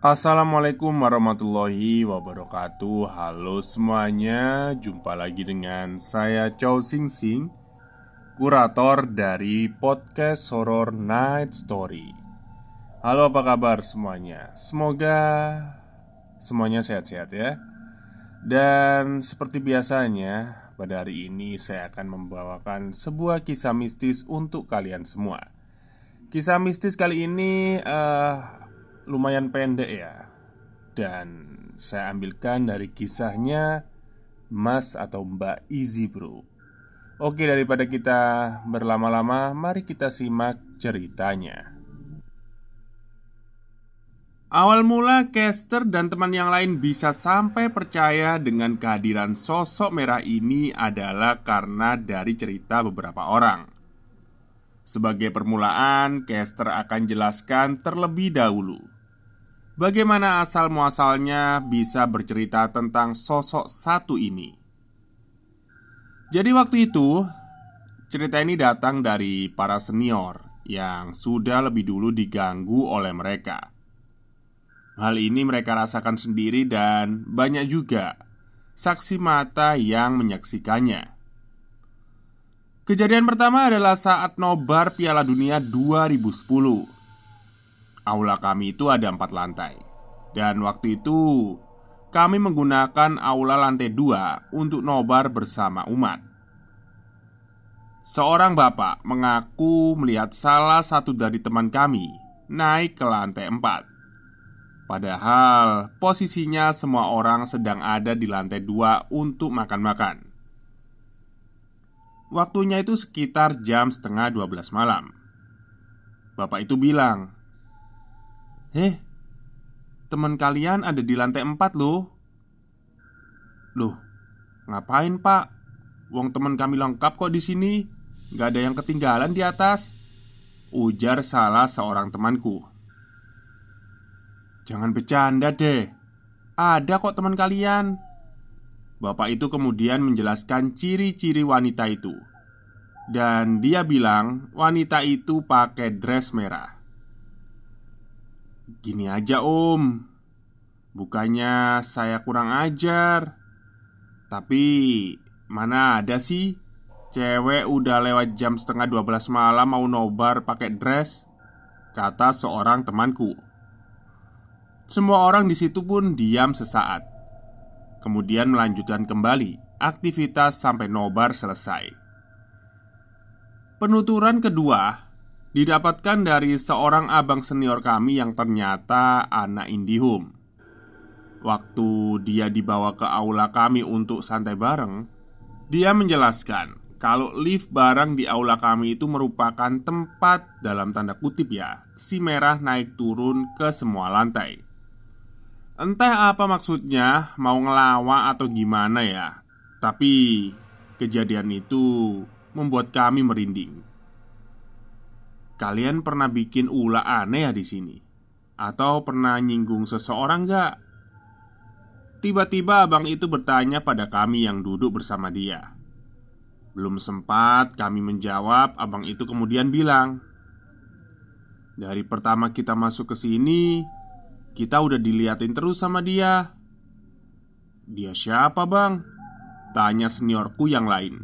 Assalamualaikum warahmatullahi wabarakatuh. Halo semuanya, jumpa lagi dengan saya Chow Sing Sing, kurator dari podcast Horror Night Story. Halo, apa kabar semuanya? Semoga semuanya sehat-sehat ya. Dan seperti biasanya, pada hari ini saya akan membawakan sebuah kisah mistis untuk kalian semua. Kisah mistis kali ini lumayan pendek ya. Dan saya ambilkan dari kisahnya Mas atau Mbak Easy Bro. Oke, daripada kita berlama-lama, mari kita simak ceritanya. Awal mula Caster dan teman yang lain bisa sampai percaya dengan kehadiran sosok merah ini adalah karena dari cerita beberapa orang. Sebagai permulaan, Caster akan jelaskan terlebih dahulu bagaimana asal muasalnya bisa bercerita tentang sosok satu ini. Jadi waktu itu, cerita ini datang dari para senior yang sudah lebih dulu diganggu oleh mereka. Hal ini mereka rasakan sendiri dan banyak juga saksi mata yang menyaksikannya. Kejadian pertama adalah saat nobar Piala Dunia 2010. Aula kami itu ada 4 lantai. Dan waktu itu kami menggunakan aula lantai 2 untuk nobar bersama umat. Seorang bapak mengaku melihat salah satu dari teman kami naik ke lantai 4. Padahal posisinya semua orang sedang ada di lantai 2 untuk makan-makan. Waktunya itu sekitar jam setengah 12 malam. Bapak itu bilang, teman kalian ada di lantai 4 loh." "Loh, ngapain pak? Wong teman kami lengkap kok di sini. Gak ada yang ketinggalan di atas," ujar salah seorang temanku. "Jangan bercanda deh. Ada kok teman kalian." Bapak itu kemudian menjelaskan ciri-ciri wanita itu. Dan dia bilang wanita itu pakai dress merah. "Gini aja om, bukannya saya kurang ajar, tapi mana ada sih cewek udah lewat jam setengah 12 malam mau nobar pakai dress," kata seorang temanku. Semua orang di situ pun diam sesaat. Kemudian melanjutkan kembali aktivitas sampai nobar selesai. Penuturan kedua didapatkan dari seorang abang senior kami yang ternyata anak Indihome. Waktu dia dibawa ke aula kami untuk santai bareng, dia menjelaskan kalau lift barang di aula kami itu merupakan tempat, dalam tanda kutip ya, si merah naik turun ke semua lantai. Entah apa maksudnya, mau ngelawak atau gimana ya, tapi kejadian itu membuat kami merinding. Kalian pernah bikin ulah aneh ya di sini? Atau pernah nyinggung seseorang gak? Tiba-tiba abang itu bertanya pada kami yang duduk bersama dia. Belum sempat kami menjawab, abang itu kemudian bilang, "Dari pertama kita masuk ke sini, kita udah diliatin terus sama dia." "Dia siapa bang?" tanya seniorku yang lain.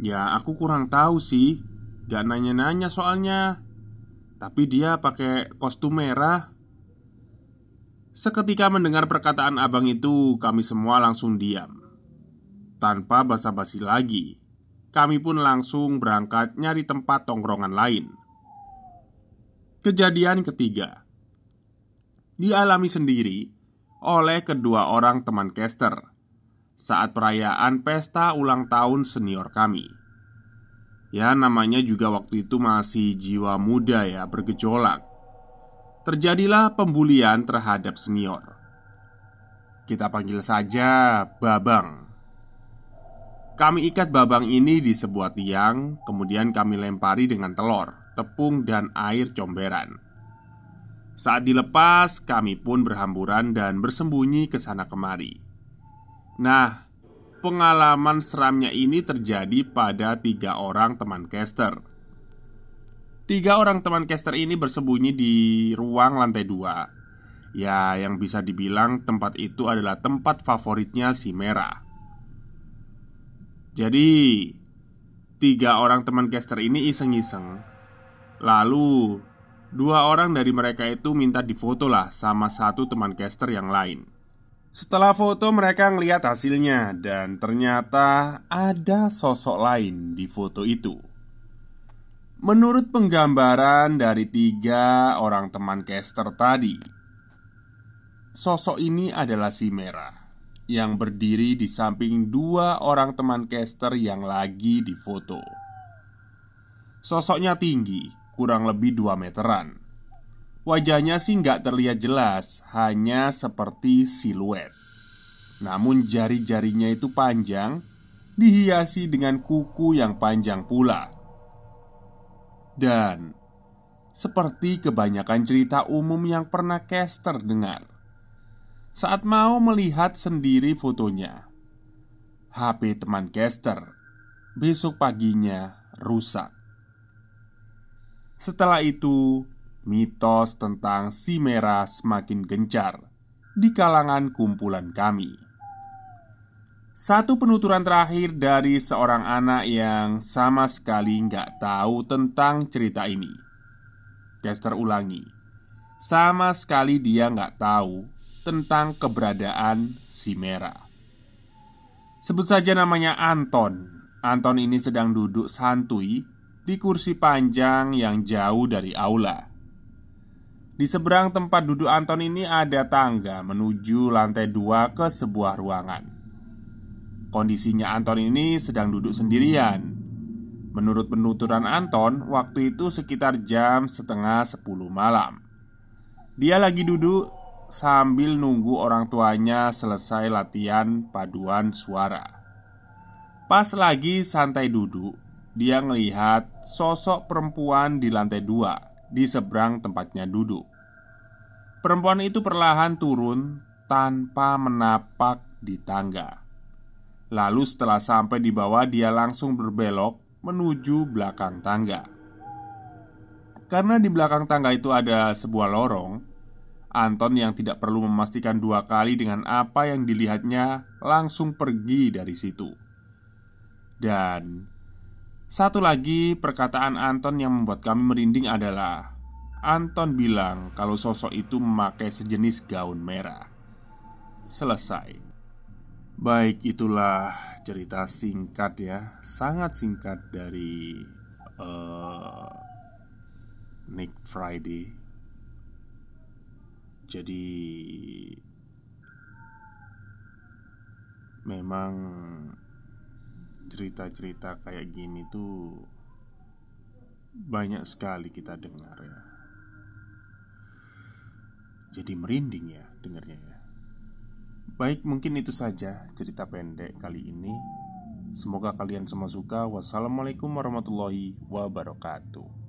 "Ya aku kurang tahu sih, gak nanya-nanya soalnya. Tapi dia pakai kostum merah." Seketika mendengar perkataan abang itu, kami semua langsung diam. Tanpa basa-basi lagi, kami pun langsung berangkat nyari tempat tongkrongan lain. Kejadian ketiga dialami sendiri oleh kedua orang teman Caster saat perayaan pesta ulang tahun senior kami. Ya namanya juga waktu itu masih jiwa muda ya, bergejolak. Terjadilah pembulian terhadap senior. Kita panggil saja Babang. Kami ikat Babang ini di sebuah tiang, kemudian kami lempari dengan telur, tepung, dan air comberan. Saat dilepas, kami pun berhamburan dan bersembunyi ke sana kemari. Nah, pengalaman seramnya ini terjadi pada 3 orang teman Caster. 3 orang teman Caster ini bersembunyi di ruang lantai 2 Ya, yang bisa dibilang tempat itu adalah tempat favoritnya si Merah. Jadi, 3 orang teman caster ini iseng-iseng. Lalu, 2 orang dari mereka itu minta difoto lah sama satu teman caster yang lain. Setelah foto mereka ngeliat hasilnya dan ternyata ada sosok lain di foto itu. Menurut penggambaran dari 3 orang teman caster tadi, sosok ini adalah si Merah yang berdiri di samping 2 orang teman caster yang lagi difoto. Sosoknya tinggi, kurang lebih 2 meteran. Wajahnya sih nggak terlihat jelas, hanya seperti siluet. Namun jari-jarinya itu panjang, dihiasi dengan kuku yang panjang pula. Dan seperti kebanyakan cerita umum yang pernah caster dengar, saat mau melihat sendiri fotonya, HP teman caster besok paginya rusak. Setelah itu, mitos tentang si Merah semakin gencar di kalangan kumpulan kami. Satu penuturan terakhir dari seorang anak yang sama sekali nggak tahu tentang cerita ini. Caster ulangi, sama sekali dia nggak tahu tentang keberadaan si Merah. Sebut saja namanya Anton. Anton ini sedang duduk santuy di kursi panjang yang jauh dari aula. Di seberang tempat duduk Anton ini ada tangga menuju lantai 2 ke sebuah ruangan. Kondisinya Anton ini sedang duduk sendirian. Menurut penuturan Anton, waktu itu sekitar jam setengah 10 malam. Dia lagi duduk sambil nunggu orang tuanya selesai latihan paduan suara. Pas lagi santai duduk, dia ngelihat sosok perempuan di lantai 2 di seberang tempatnya duduk. Perempuan itu perlahan turun tanpa menapak di tangga. Lalu setelah sampai di bawah, dia langsung berbelok menuju belakang tangga. Karena di belakang tangga itu ada sebuah lorong, Anton yang tidak perlu memastikan 2 kali dengan apa yang dilihatnya langsung pergi dari situ. Dan satu lagi perkataan Anton yang membuat kami merinding adalah Anton bilang kalau sosok itu memakai sejenis gaun merah. Selesai. Baik, itulah cerita singkat ya, sangat singkat dari Nick Friday. Jadi memang cerita-cerita kayak gini tuh banyak sekali kita dengar ya. Jadi merinding ya dengarnya ya. Baik, mungkin itu saja cerita pendek kali ini. Semoga kalian semua suka. Wassalamualaikum warahmatullahi wabarakatuh.